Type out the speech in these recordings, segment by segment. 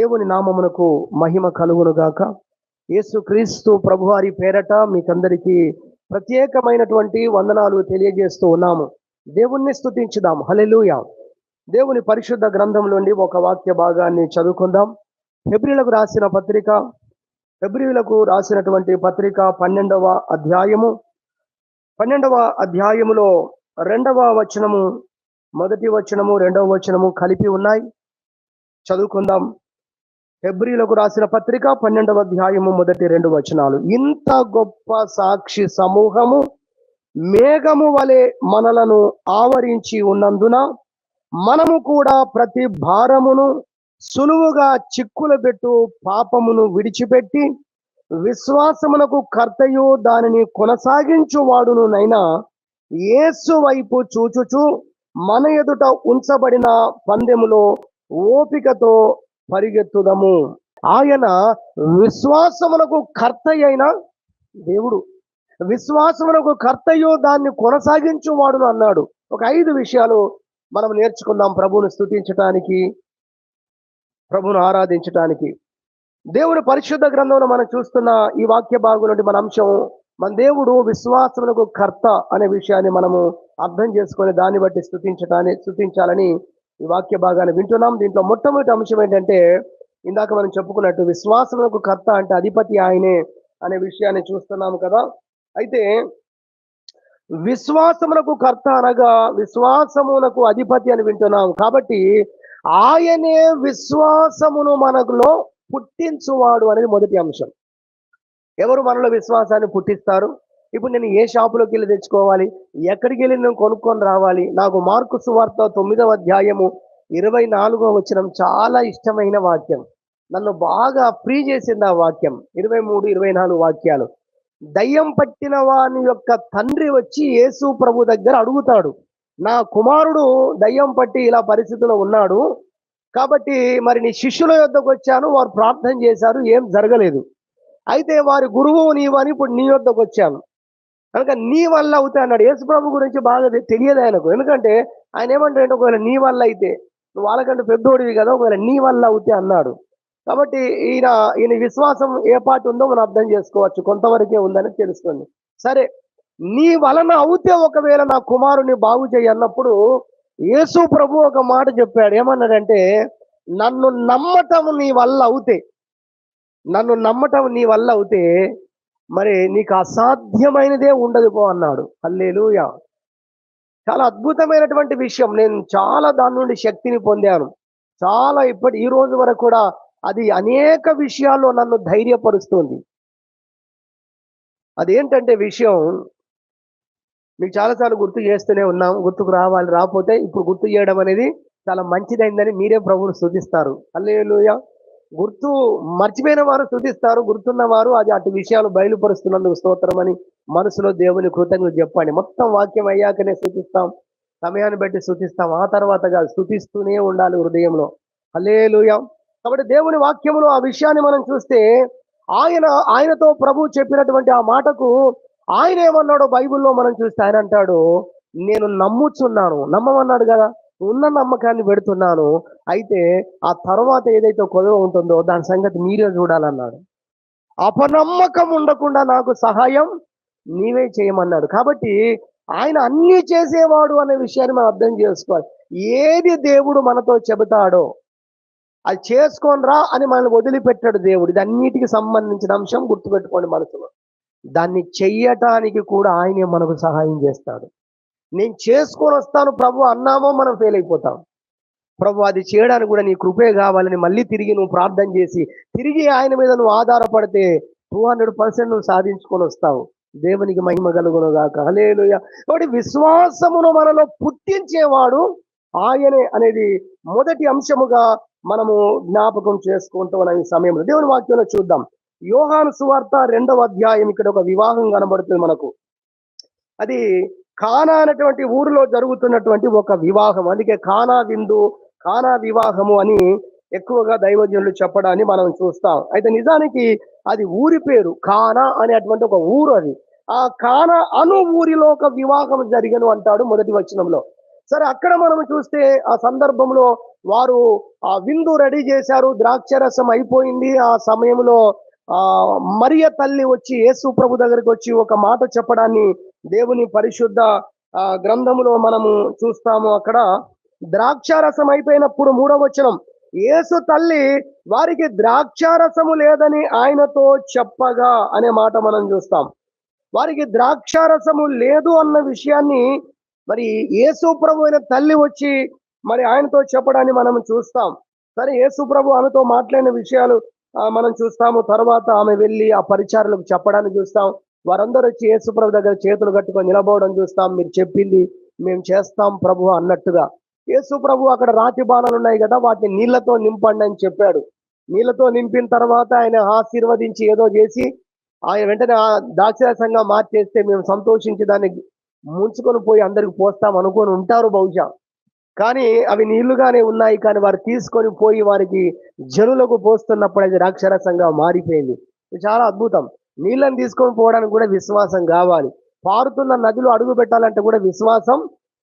దేవుని నామమునకు మహిమ కలుగునుగాక. యేసుక్రీస్తు ప్రభువారి పేరట మీకందరికీ ప్రత్యేకమైనటువంటి వందనాలు తెలియజేస్తూ ఉన్నాము. దేవుణ్ణి స్తుతించుదాం. హల్లెలూయా. దేవుని పరిశుద్ధ గ్రంథం నుండి ఒక వాక్య భాగాన్ని చదువుకుందాం. హెబ్రీలకు రాసినటువంటి పత్రిక 12వ అధ్యాయము. 12వ అధ్యాయములో 2వ వచనము, మొదటి వచనము, 2వ వచనము కలిపి ఉన్నాయి. చదువుకుందాం. హెబ్రీలకు రాసిన పత్రిక 12వ అధ్యాయము మొదటి 2 వచనాలు. ఇంత గొప్ప సాక్షి సమూహము మేఘము వలె మనలను ఆవరించి ఉన్నందున మనము కూడా ప్రతి భారమును సులువుగా చిక్కులబెట్టు పాపమును విడిచిపెట్టి విశ్వాసమునకు కర్తయు దానిని కొనసాగించువాడునైనా యేసు వైపు చూచుచు మన ఎదుట ఉంచబడిన పందెములో ఓపికతో పరిగెత్తుదము. ఆయన విశ్వాసమునకు కర్త అయిన దేవుడు, విశ్వాసమునకు కర్తయు దాన్ని కొనసాగించువాడును అన్నాడు. ఒక 5 విషయాలు మనం నేర్చుకుందాం ప్రభువును స్తుతించటానికి, ప్రభువును ఆరాధించటానికి. దేవుని పరిశుద్ధ గ్రంథంలో మనం చూస్తున్న ఈ వాక్య భాగం నుండి మన అంశం, మన దేవుడు విశ్వాసమునకు కర్త అనే విషయాన్ని మనము అర్థం చేసుకొని దాన్ని బట్టి స్తుతించాలని ఈ వాక్య భాగాన్ని వింటున్నాం. దీంట్లో మొట్టమొదటి అంశం ఏంటంటే, ఇందాక మనం చెప్పుకున్నట్టు విశ్వాసమునకు కర్త అంటే అధిపతి ఆయనే అనే విషయాన్ని చూస్తున్నాము కదా. అయితే విశ్వాసమునకు కర్త అనగా విశ్వాసమునకు అధిపతి అని వింటున్నాం. కాబట్టి ఆయనే విశ్వాసమును మనలో పుట్టించువాడు అనేది మొదటి అంశం. ఎవరు మనలో విశ్వాసాన్ని పుట్టిస్తారు? ఇప్పుడు నేను ఏ షాపులోకి వెళ్ళి తెచ్చుకోవాలి, ఎక్కడికి వెళ్ళి నేను కొనుక్కొని రావాలి? నాకు మార్కు సువార్త 9వ అధ్యాయము 24వ వచనం చాలా ఇష్టమైన వాక్యం. నన్ను బాగా ఫ్రీ చేసింది ఆ వాక్యం. 23, 24 వాక్యాలు. దయ్యం పట్టిన వాని యొక్క తండ్రి వచ్చి యేసు ప్రభు దగ్గర అడుగుతాడు, నా కుమారుడు దయ్యం పట్టి ఇలా పరిస్థితిలో ఉన్నాడు, కాబట్టి మరి నీ శిష్యుల యొద్దకు వచ్చాను, వారు ప్రార్థన చేశారు, ఏం జరగలేదు, అయితే వారి గురువు నీవని ఇప్పుడు నీ యొద్దకు వచ్చాను కనుక నీ వల్ల అవుతాయి అన్నాడు. యేసు ప్రభు గురించి బాగా తెలియదు ఆయనకు. ఎందుకంటే ఆయన ఏమంటాడంటే, ఒకవేళ నీ వల్ల అయితే, నువ్వు వాళ్ళకంటే పెద్దోడివి కదా, ఒకవేళ నీ వల్ల అవుతే అన్నాడు. కాబట్టి ఈయన విశ్వాసం ఏ పాటు ఉందో మనం అర్థం చేసుకోవచ్చు. కొంతవరకే ఉందని తెలుస్తుంది. సరే, నీ వలన అవుతే ఒకవేళ నా కుమారుని బాగు చేయి అన్నప్పుడు యేసు ప్రభు ఒక మాట చెప్పాడు. ఏమన్నాడంటే, నన్ను నమ్మటం నీ వల్ల అవుతే మరి నీకు అసాధ్యమైనదే ఉండదు పో అన్నాడు. హల్లెలూయా. చాలా అద్భుతమైనటువంటి విషయం. నేను చాలా దాని నుండి శక్తిని పొందాను. చాలా ఈ రోజు వరకు కూడా అది అనేక విషయాల్లో నన్ను ధైర్యపరుస్తుంది. అదేంటంటే విషయం మీకు చాలాసార్లు గుర్తు చేస్తూనే ఉన్నాం. గుర్తుకు రావాలి, రాకపోతే ఇప్పుడు గుర్తు చేయడం అనేది చాలా మంచిదైందని మీరే ప్రభువును స్తుతిస్తారు. హల్లెలూయా. గుర్తు మర్చిపోయిన వారు స్తుతిస్తారు, గుర్తున్న వారు అది అటు విషయాలు బయలుపరుస్తున్నందుకు స్తోత్రం అని మనసులో దేవుని కృతజ్ఞత చెప్పండి. మొత్తం వాక్యం అయ్యాకనే స్తుతిస్తాం, సమయాన్ని బట్టి స్తుతిస్తాం, ఆ తర్వాతగా స్తుతిస్తూనే ఉండాలి హృదయంలో. హల్లెలూయా. కాబట్టి దేవుని వాక్యములో ఆ విషయాన్ని మనం చూస్తే, ఆయనతో ప్రభు చెప్పినటువంటి ఆ మాటకు ఆయన ఏమన్నాడో బైబిల్లో మనం చూస్తే ఆయన అంటాడు, నేను నమ్ముచున్నాను. నమ్మమన్నాడు కదా, ఉన్న నమ్మకాన్ని పెడుతున్నాను, అయితే ఆ తర్వాత ఏదైతే కొదవ ఉంటుందో దాని సంగతి మీరే చూడాలన్నాడు. అపనమ్మకం ఉండకుండా నాకు సహాయం నీవే చేయమన్నాడు. కాబట్టి ఆయన అన్నీ చేసేవాడు అనే విషయాన్ని మనం అర్థం చేసుకోవాలి. ఏది దేవుడు మనతో చెబుతాడో అది చేసుకోనరా అని మనల్ని వదిలిపెట్టాడు దేవుడు. ఇది అన్నిటికి సంబంధించిన అంశం, గుర్తుపెట్టుకోండి మనసులో. దాన్ని చెయ్యటానికి కూడా ఆయనే మనకు సహాయం చేస్తాడు. నేను చేసుకొని వస్తాను ప్రభు అన్నామో మనం ఫెయిల్ అయిపోతాం. ప్రభు అది చేయడానికి కూడా నీ కృపే కావాలని మళ్ళీ తిరిగి నువ్వు ప్రార్థన చేసి తిరిగి ఆయన మీద నువ్వు ఆధారపడితే 200% నువ్వు సాధించుకొని వస్తావు. దేవునికి మహిమ కలుగును గాక. హల్లెలూయా. కాబట్టి విశ్వాసమును మనలో పుట్టించేవాడు ఆయనే అనేది మొదటి అంశముగా మనము జ్ఞాపకం చేసుకుంటూ ఉన్న ఈ సమయంలో దేవుని వాక్యంలో చూద్దాం. యోహాను సువార్త 2వ అధ్యాయం. ఇక్కడ ఒక వివాహం కనబడుతుంది మనకు. అది కానా అనేటువంటి ఊరిలో జరుగుతున్నటువంటి ఒక వివాహం. అందుకే కానా విందు, కానా వివాహము అని ఎక్కువగా దైవజనులు చెప్పడాన్ని మనం చూస్తాం. అయితే నిజానికి అది ఊరి పేరు కానా అనేటువంటి ఒక ఊరు. అది ఆ కానా అను ఊరిలో ఒక వివాహం జరిగను అంటాడు మొదటి వచనంలో. సరే, అక్కడ మనం చూస్తే ఆ సందర్భంలో వారు ఆ విందు రెడీ చేశారు, ద్రాక్షరసం అయిపోయింది. ఆ సమయంలో ఆ మరియ తల్లి వచ్చి యేసు ప్రభు దగ్గరికి వచ్చి ఒక మాట చెప్పడాన్ని దేవుని పరిశుద్ధ గ్రంథములో మనము చూస్తాము. అక్కడ ద్రాక్షారసం అయిపోయినప్పుడు 3వ వచనం, యేసు తల్లి వారికి ద్రాక్షారసము లేదని ఆయనతో చెప్పగా అనే మాట మనం చూస్తాం. వారికి ద్రాక్షారసము లేదు అన్న విషయాన్ని మరి యేసు ప్రభు అయిన తల్లి వచ్చి మరి ఆయనతో చెప్పడాన్ని మనం చూస్తాం. సరే, యేసు ప్రభు ఆమెతో మాట్లాడిన విషయాలు మనం చూస్తాము. తర్వాత ఆమె వెళ్ళి ఆ పరిచారులకు చెప్పడానికి చూస్తాం. వారందరూ వచ్చి యేసు ప్రభు దగ్గర చేతులు కట్టుకొని నిలబడడం చూస్తాం. మీరు చెప్పింది మేము చేస్తాం ప్రభు అన్నట్టుగా. యేసు ప్రభు అక్కడ రాతి బాణాలు ఉన్నాయి కదా, వాటిని నీళ్లతో నింపండి అని చెప్పాడు. నీళ్లతో నింపిన తర్వాత ఆయన ఆశీర్వదించి ఏదో చేసి ఆయన వెంటనే ఆ ద్రాక్షరసంగా మార్చేస్తే మేము సంతోషించి దాన్ని ముంచుకొని పోయి అందరికి పోస్తాం అనుకొని ఉంటారు బహుశా. కానీ అవి నీళ్లుగానే ఉన్నాయి. కానీ వారు తీసుకొని పోయి వారికి జనులకు పోస్తున్నప్పుడు అది ద్రాక్షరసంగా మారిపోయింది. ఇది చాలా అద్భుతం. నీళ్ళని తీసుకొని పోవడానికి కూడా విశ్వాసం కావాలి. పారుతున్న నదిలో అడుగు పెట్టాలంటే కూడా విశ్వాసం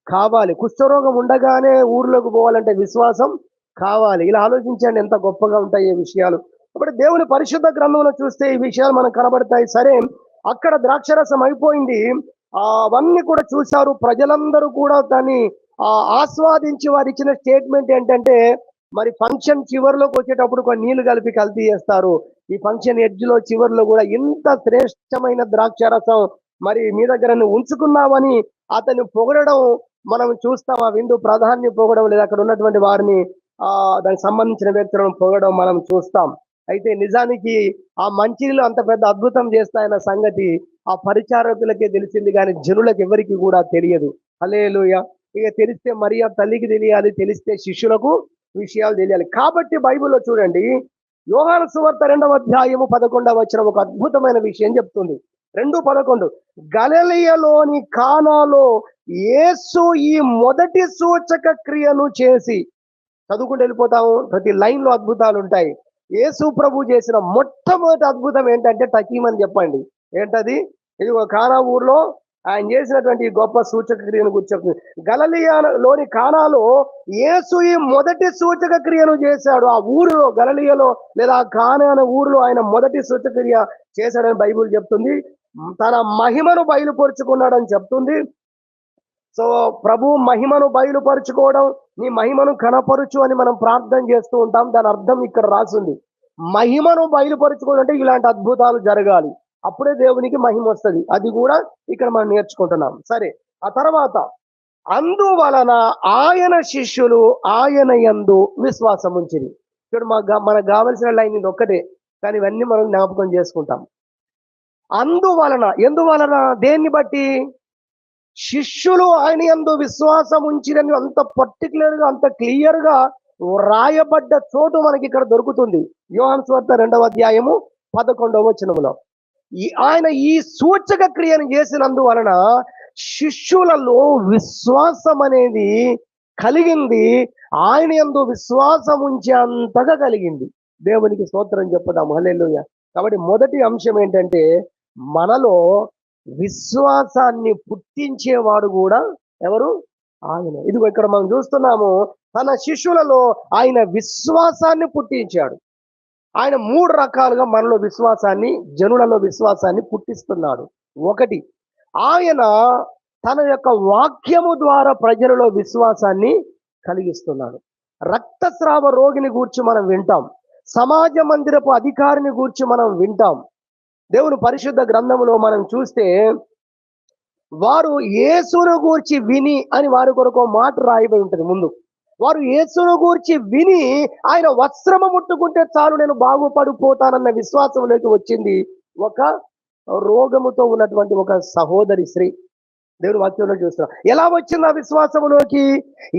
కావాలి. కుష్ఠరోగం ఉండగానే ఊర్లోకి పోవాలంటే విశ్వాసం కావాలి. ఇలా ఆలోచించండి ఎంత గొప్పగా ఉంటాయి ఈ విషయాలు. కాబట్టి దేవుని పరిశుద్ధ గ్రంథంలో చూస్తే ఈ విషయాలు మనకు కనబడతాయి. సరే, అక్కడ ద్రాక్షరసం అయిపోయింది. అవన్నీ కూడా చూశారు ప్రజలందరూ కూడా. దాన్ని ఆస్వాదించి వారు ఇచ్చిన స్టేట్మెంట్ ఏంటంటే, మరి ఫంక్షన్ చివరిలోకి వచ్చేటప్పుడు కొన్ని నీళ్లు కలిపి కల్తీ చేస్తారు. ఈ ఫంక్షన్ ఎడ్జ్లో చివరిలో కూడా ఇంత శ్రేష్టమైన ద్రాక్షరసం మరి మీ దగ్గర ఉంచుకున్నామని అతన్ని పొగడడం మనం చూస్తాం. ఆ విందు ప్రధాన్ని పొగడం, లేదా అక్కడ ఉన్నటువంటి వారిని దానికి సంబంధించిన వ్యక్తులను పొగడం మనం చూస్తాం. అయితే నిజానికి ఆ మంచినీళ్ళు అంత పెద్ద అద్భుతం చేస్తాయన్న సంగతి ఆ పరిచారకులకే తెలిసింది, కానీ జనులకు ఎవరికి కూడా తెలియదు. హల్లెలూయా. ఇక తెలిస్తే మరియా తల్లికి తెలియాలి, తెలిస్తే శిష్యులకు విషయాలు తెలియాలి. కాబట్టి బైబిల్లో చూడండి, యోహాను సువార్త 2వ అధ్యాయము 11వ వచనం ఒక అద్భుతమైన విషయం చెప్తుంది. 2:11, గలిలయలోని కానాలో యేసు ఈ మొదటి సూచక క్రియను చేసి. చదువుకుంటూ వెళ్ళిపోతాము, ప్రతి లైన్ లో అద్భుతాలు ఉంటాయి. యేసు ప్రభు చేసిన మొట్టమొదటి అద్భుతం ఏంటంటే టకీమని చెప్పండి, ఏంటది? ఇది ఒక కానా ఊర్లో ఆయన చేసినటువంటి గొప్ప సూచక క్రియను గుర్తు. గలిలయలోని కానాలో యేసు ఈ మొదటి సూచక క్రియను చేశాడు. ఆ ఊరిలో, గలిలయలో లేదా కానా అనే ఊరిలో ఆయన మొదటి సూచక క్రియ చేశాడని బైబిల్ చెప్తుంది. తన మహిమను బయలుపరుచుకున్నాడని చెప్తుంది. సో ప్రభు మహిమను బయలుపరుచుకోవడం, నీ మహిమను కనపరుచు అని మనం ప్రార్థన చేస్తూ ఉంటాం. దాని అర్థం ఇక్కడ రాసింది. మహిమను బయలుపరుచుకోవడం అంటే ఇలాంటి అద్భుతాలు జరగాలి, అప్పుడే దేవునికి మహిమ వస్తుంది. అది కూడా ఇక్కడ మనం నేర్చుకుంటున్నాం. సరే, ఆ తర్వాత అందువలన ఆయన శిష్యులు ఆయన యందు విశ్వాసం ఉంచిరి. ఇక్కడ మనకు కావలసిన లైన్ ఇది ఒక్కటే, కానీ ఇవన్నీ మనం జ్ఞాపకం చేసుకుంటాం. అందువలన, ఎందువలన, దేన్ని బట్టి? శిష్యులు ఆయన యందు విశ్వాసం ఉంచిరని అంత పర్టికులర్ గా, అంత క్లియర్ గా రాయబడ్డ చోటు మనకి ఇక్కడ దొరుకుతుంది. యోహాను సువార్త 2వ అధ్యాయము 11వ వచనములో ఆయన ఈ సూచక క్రియను చేసినందువలన శిష్యులలో విశ్వాసం అనేది కలిగింది. ఆయన యందు విశ్వాసం ఉంచే అంతగా కలిగింది. దేవునికి స్తోత్రం చెప్పుదాం. హల్లెలూయా. కాబట్టి మొదటి అంశం ఏంటంటే, మనలో విశ్వాసాన్ని పుట్టించేవాడు కూడా ఎవరు? ఆయన. ఇదిగో ఇక్కడ మనం చూస్తున్నాము, తన శిష్యులలో ఆయన విశ్వాసాన్ని పుట్టించాడు. ఆయన 3 రకాలుగా మనలో విశ్వాసాన్ని, జనులలో విశ్వాసాన్ని పుట్టిస్తున్నాడు. ఒకటి, ఆయన తన యొక్క వాక్యము ద్వారా ప్రజలలో విశ్వాసాన్ని కలిగిస్తున్నాడు. రక్తస్రావ రోగిని గూర్చి మనం వింటాం, సమాజ మందిరపు అధికారిని గూర్చి మనం వింటాం. దేవుని పరిశుద్ధ గ్రంథములో మనం చూస్తే, వారు యేసును గూర్చి విని అని వారి కొరకు మాట రాయబడి ఉంటుంది ముందు. వారు యేసును గూర్చి విని ఆయన వస్త్రము ముట్టుకుంటే చాలు నేను బాగుపడిపోతానన్న విశ్వాసంలోకి వచ్చింది ఒక రోగముతో ఉన్నటువంటి ఒక సహోదరి స్త్రీ. దేవుని వాక్యంలో చూస్తున్నాం. ఎలా వచ్చింది ఆ విశ్వాసంలోకి?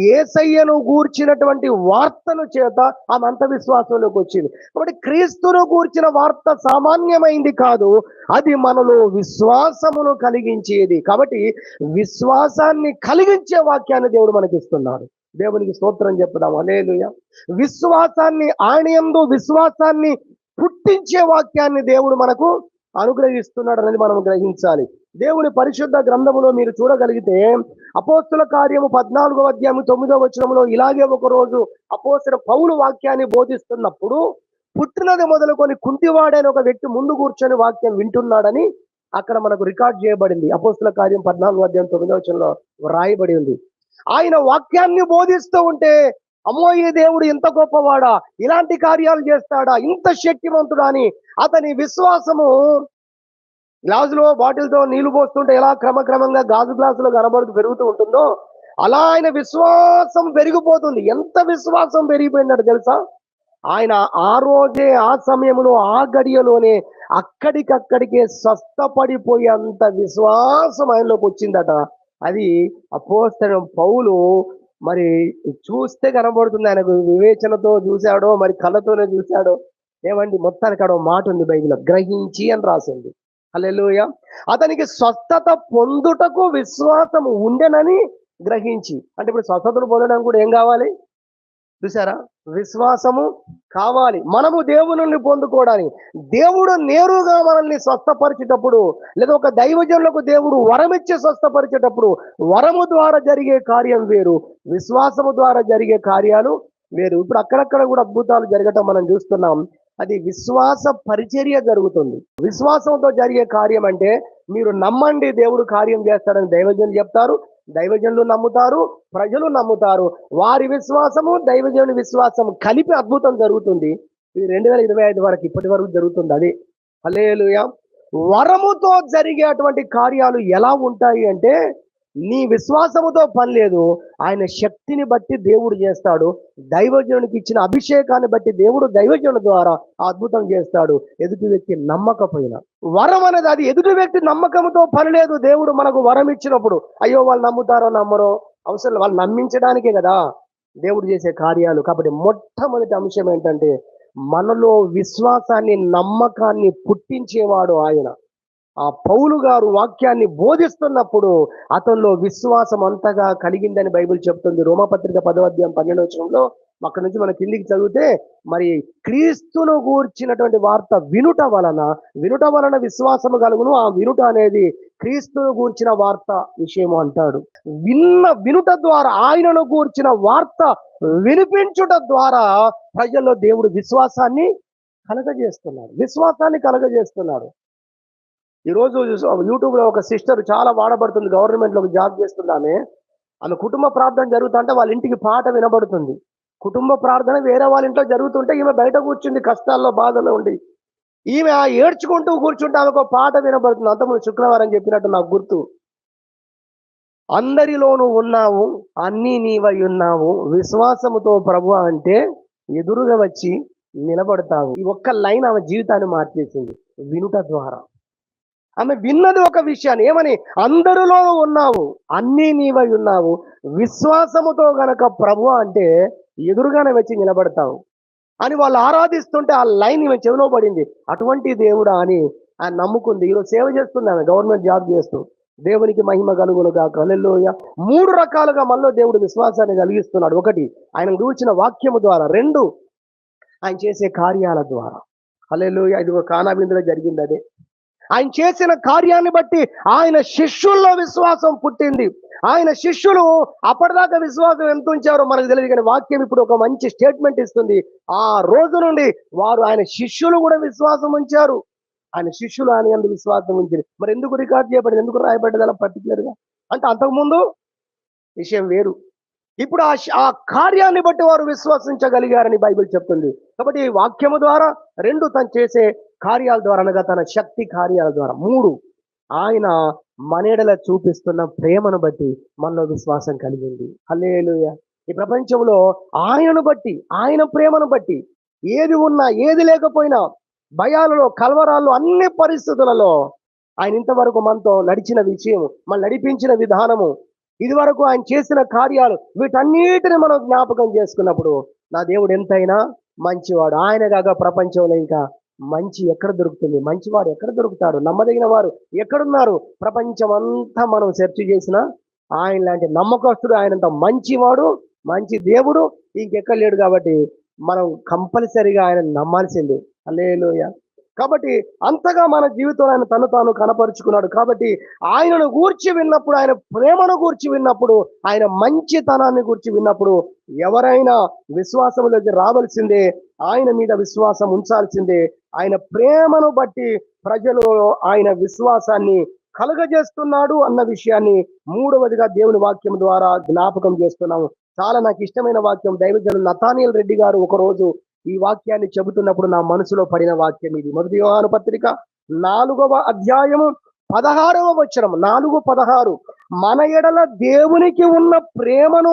యేసయ్యను గూర్చినటువంటి వార్తను చేత ఆమె అంత విశ్వాసంలోకి వచ్చింది. కాబట్టి క్రీస్తును గూర్చిన వార్త సామాన్యమైంది కాదు, అది మనలో విశ్వాసమును కలిగించేది. కాబట్టి విశ్వాసాన్ని కలిగించే వాక్యాన్ని దేవుడు మనకి ఇస్తున్నాడు. దేవునికి స్తోత్రం చెప్పుదాం. హల్లెలూయా. విశ్వాసాన్ని, ఆయన యందు విశ్వాసాన్ని పుట్టించే వాక్యాన్ని దేవుడు మనకు అనుగ్రహిస్తున్నాడు అనేది మనం గ్రహించాలి. దేవుని పరిశుద్ధ గ్రంథములో మీరు చూడగలిగితే అపోస్తుల కార్యము 14వ అధ్యాయము 9వ వచనంలో ఇలాగే ఒక రోజు అపోస్తలుడైన పౌలు వాక్యాన్ని బోధిస్తున్నప్పుడు పుట్టినది మొదలుకొని కుంటివాడైన ఒక వ్యక్తి ముందు కూర్చొని వాక్యం వింటున్నాడని అక్కడ మనకు రికార్డ్ చేయబడింది. అపోస్తుల కార్యం 14వ అధ్యాయం 9వ వచనంలో రాయబడి ఉంది. ఆయన వాక్యాన్ని బోధిస్తూ ఉంటే అమ్మో ఈ దేవుడు ఇంత గొప్పవాడా, ఇలాంటి కార్యాలు చేస్తాడా, ఇంత శక్తివంతుడా అని అతని విశ్వాసము గ్లాసులో బాటిల్తో నీళ్లు పోస్తుంటే ఎలా క్రమక్రమంగా గాజు గ్లాసులో కనబడుతూ పెరుగుతూ ఉంటుందో అలా ఆయన విశ్వాసం పెరిగిపోతుంది. ఎంత విశ్వాసం పెరిగిపోయిందంటే తెలుసా, ఆయన ఆ రోజే ఆ సమయంలో ఆ గడియలోనే అక్కడికక్కడికే స్వస్థపడిపోయేంత విశ్వాసం ఆయనలోకి వచ్చిందట. అది అపోస్తలుడైన పౌలు మరి చూస్తే కనబడుతుంది, ఆయనకు వివేచనతో చూశాడో మరి కళ్ళతోనే చూశాడో ఏమండి, మొత్తానికి ఆడ మాట ఉంది బైబిల్లో, గ్రహించి అని రాసింది. హల్లెలూయా. అతనికి స్వస్థత పొందుటకు విశ్వాసం ఉండెనని గ్రహించి, అంటే ఇప్పుడు స్వస్థతను పొందడం కూడా ఏం కావాలి చూసారా, విశ్వాసము కావాలి. మనము దేవుని పొందుకోవడానికి దేవుడు నేరుగా మనల్ని స్వస్థపరిచేటప్పుడు లేదా ఒక దైవజనులకు దేవుడు వరమిచ్చి స్వస్థపరిచేటప్పుడు వరము ద్వారా జరిగే కార్యం వేరు, విశ్వాసము ద్వారా జరిగే కార్యాలు వేరు. ఇప్పుడు అక్కడక్కడ కూడా అద్భుతాలు జరగటం మనం చూస్తున్నాం. అది విశ్వాస పరిచర్య జరుగుతుంది. విశ్వాసంతో జరిగే కార్యం అంటే మీరు నమ్మండి దేవుడు కార్యం చేస్తాడని దైవజనులు చెప్తారు, దైవజనులు నమ్ముతారు, ప్రజలు నమ్ముతారు. వారి విశ్వాసము దైవజనుని విశ్వాసం కలిపి అద్భుతం జరుగుతుంది. ఇది 2025 వరకు ఇప్పటి వరకు జరుగుతుంది. అది హల్లెలూయా. వరముతో జరిగేటువంటి కార్యాలు ఎలా ఉంటాయి అంటే నీ విశ్వాసముతో పని లేదు, ఆయన శక్తిని బట్టి దేవుడు చేస్తాడు. దైవజనునికి ఇచ్చిన అభిషేకాన్ని బట్టి దేవుడు దైవజనుల ద్వారా అద్భుతం చేస్తాడు. ఎదుటి వ్యక్తి నమ్మకపోయినా వరం అనేది అది ఎదుటి వ్యక్తి నమ్మకంతో పని లేదు. దేవుడు మనకు వరం ఇచ్చినప్పుడు అయ్యో వాళ్ళు నమ్ముతారో నమ్మరో అవసరం, వాళ్ళు నమ్మించడానికే కదా దేవుడు చేసే కార్యాలు. కాబట్టి మొట్టమొదటి అంశం ఏంటంటే మనలో విశ్వాసాన్ని నమ్మకాన్ని పుట్టించేవాడు ఆయన. ఆ పౌలు గారు వాక్యాన్ని బోధిస్తున్నప్పుడు అతనిలో విశ్వాసం అంతగా కలిగిందని బైబిల్ చెప్తుంది. రోమపత్రిక 10వ అధ్యాయం 12వ వచనంలో అక్కడ నుంచి మన కిందికి చదివితే మరి క్రీస్తును గూర్చినటువంటి వార్త వినుట వలన విశ్వాసము కలుగును. ఆ వినుట అనేది క్రీస్తును గూర్చిన వార్త విషయము అంటాడు. వినుట ద్వారా ఆయనను గూర్చిన వార్త వినిపించుట ద్వారా ప్రజల్లో దేవుడు విశ్వాసాన్ని కలగజేస్తున్నాడు. ఈరోజు యూట్యూబ్ లో ఒక సిస్టర్ చాలా వాడబడుతుంది, గవర్నమెంట్ లో జాబ్ చేస్తుంది. ఆమె కుటుంబ ప్రార్థన జరుగుతుంటే వాళ్ళ ఇంటికి పాట వినబడుతుంది. కుటుంబ ప్రార్థన వేరే వాళ్ళ ఇంట్లో జరుగుతుంటే ఈమె బయట కూర్చుంది కష్టాల్లో బాధలో ఉండి, ఈమె ఏడ్చుకుంటూ కూర్చుంటే ఆమెకు పాట వినబడుతుంది. అంతకుముందు శుక్రవారం చెప్పినట్టు నాకు గుర్తు, అందరిలోనూ ఉన్నావు అన్నీ నీవై ఉన్నావు, విశ్వాసముతో ప్రభు అంటే ఎదురుగా వచ్చి నిలబడతావు. ఈ ఒక్క లైన్ ఆమె జీవితాన్ని మార్చేసింది వినుట ద్వారా. ఆమె విన్నది ఒక విషయాన్ని, ఏమని, అందరిలో ఉన్నావు అన్నీ నీవై ఉన్నావు, విశ్వాసముతో గనక ప్రభు అంటే ఎదురుగానే వచ్చి నిలబడతావు అని వాళ్ళు ఆరాధిస్తుంటే ఆ లైన్ ఈమె చెవిలో పడింది. అటువంటి దేవుడా అని ఆయన నమ్ముకుంది. ఈరోజు సేవ చేస్తుంది, ఆమె గవర్నమెంట్ జాబ్ చేస్తూ. దేవునికి మహిమ కలుగును గాక. హల్లెలూయా. 3 రకాలుగా మనలో దేవుడు విశ్వాసాన్ని కలిగిస్తున్నాడు. 1 ఆయన గురించిన వాక్యము ద్వారా, 2 ఆయన చేసే కార్యాల ద్వారా. హల్లెలూయా. ఇది ఒక కానా బిందులో జరిగింది. అదే ఆయన చేసిన కార్యాన్ని బట్టి ఆయన శిష్యుల్లో విశ్వాసం పుట్టింది. ఆయన శిష్యులు అప్పటిదాకా విశ్వాసం ఎంత ఉంచారో మనకు తెలియదు, కానీ వాక్యం ఇప్పుడు ఒక మంచి స్టేట్మెంట్ ఇస్తుంది. ఆ రోజు నుండి వారు ఆయన శిష్యులు కూడా విశ్వాసం ఉంచారు. ఆయన శిష్యులు ఆయన యందు విశ్వాసం ఉంచారు. మరి ఎందుకు రికార్డ్ చేయబడింది, ఎందుకు రాయబడ్డది అలా పర్టికులర్ గా అంటే అంతకుముందు విషయం వేరు, ఇప్పుడు ఆ కార్యాన్ని బట్టి వారు విశ్వసించగలిగారని బైబిల్ చెప్తుంది. కాబట్టి ఈ వాక్యము ద్వారా, 2 తను చేసే కార్యాల ద్వారా అనగా తన శక్తి కార్యాల ద్వారా, 3 ఆయన మనెడల చూపిస్తున్న ప్రేమను బట్టి మనలో విశ్వాసం కలిగింది. హల్లెలూయా. ఈ ప్రపంచంలో ఆయనను బట్టి, ఆయన ప్రేమను బట్టి ఏది ఉన్నా ఏది లేకపోయినా, భయాలలో కలవరాల్లో అన్ని పరిస్థితులలో ఆయన ఇంతవరకు మనతో నడిచిన విషయం, మన నడిపించిన విధానము, ఇది వరకు ఆయన చేసిన కార్యాలు, వీటన్నిటిని మనం జ్ఞాపకం చేసుకున్నప్పుడు నా దేవుడు ఎంతైనా మంచివాడు. ఆయన కాగా ప్రపంచంలో ఇంకా మంచి ఎక్కడ దొరుకుతుంది, మంచివాడు ఎక్కడ దొరుకుతాడు, నమ్మదగిన వారు ఎక్కడున్నారు? ప్రపంచం అంతా మనం సెర్చ్ చేసినా ఆయన లాంటి నమ్మకస్తుడు, ఆయనంత మంచివాడు, మంచి దేవుడు ఇంకెక్కడ లేడు. కాబట్టి మనం కంపల్సరీగా ఆయన నమ్మాల్సిందే. హల్లెలూయా. కాబట్టి అంతగా మన జీవితంలో ఆయన తను తాను కనపరుచుకున్నాడు. కాబట్టి ఆయనను గూర్చి విన్నప్పుడు, ఆయన ప్రేమను గూర్చి విన్నప్పుడు, ఆయన మంచితనాన్ని గూర్చి విన్నప్పుడు ఎవరైనా విశ్వాసంలోకి రావాల్సిందే. ఆయన మీద విశ్వాసం ఉంచాల్సిందే. ఆయన ప్రేమను బట్టి ప్రజలు ఆయన విశ్వాసాన్ని కలుగజేస్తున్నాడు అన్న విషయాన్ని మూడవదిగా దేవుని వాక్యం ద్వారా జ్ఞాపకం చేస్తున్నాము. చాలా నాకు ఇష్టమైన వాక్యం దైవజనులు నతానియేల్ రెడ్డి గారు ఒకరోజు ఈ వాక్యాన్ని చెబుతున్నప్పుడు నా మనసులో పడిన వాక్యం ఇది. మొదటి యోహాను పత్రిక 4వ అధ్యాయము 16వ వచనం, 4:16. మన ఎడల దేవునికి ఉన్న ప్రేమను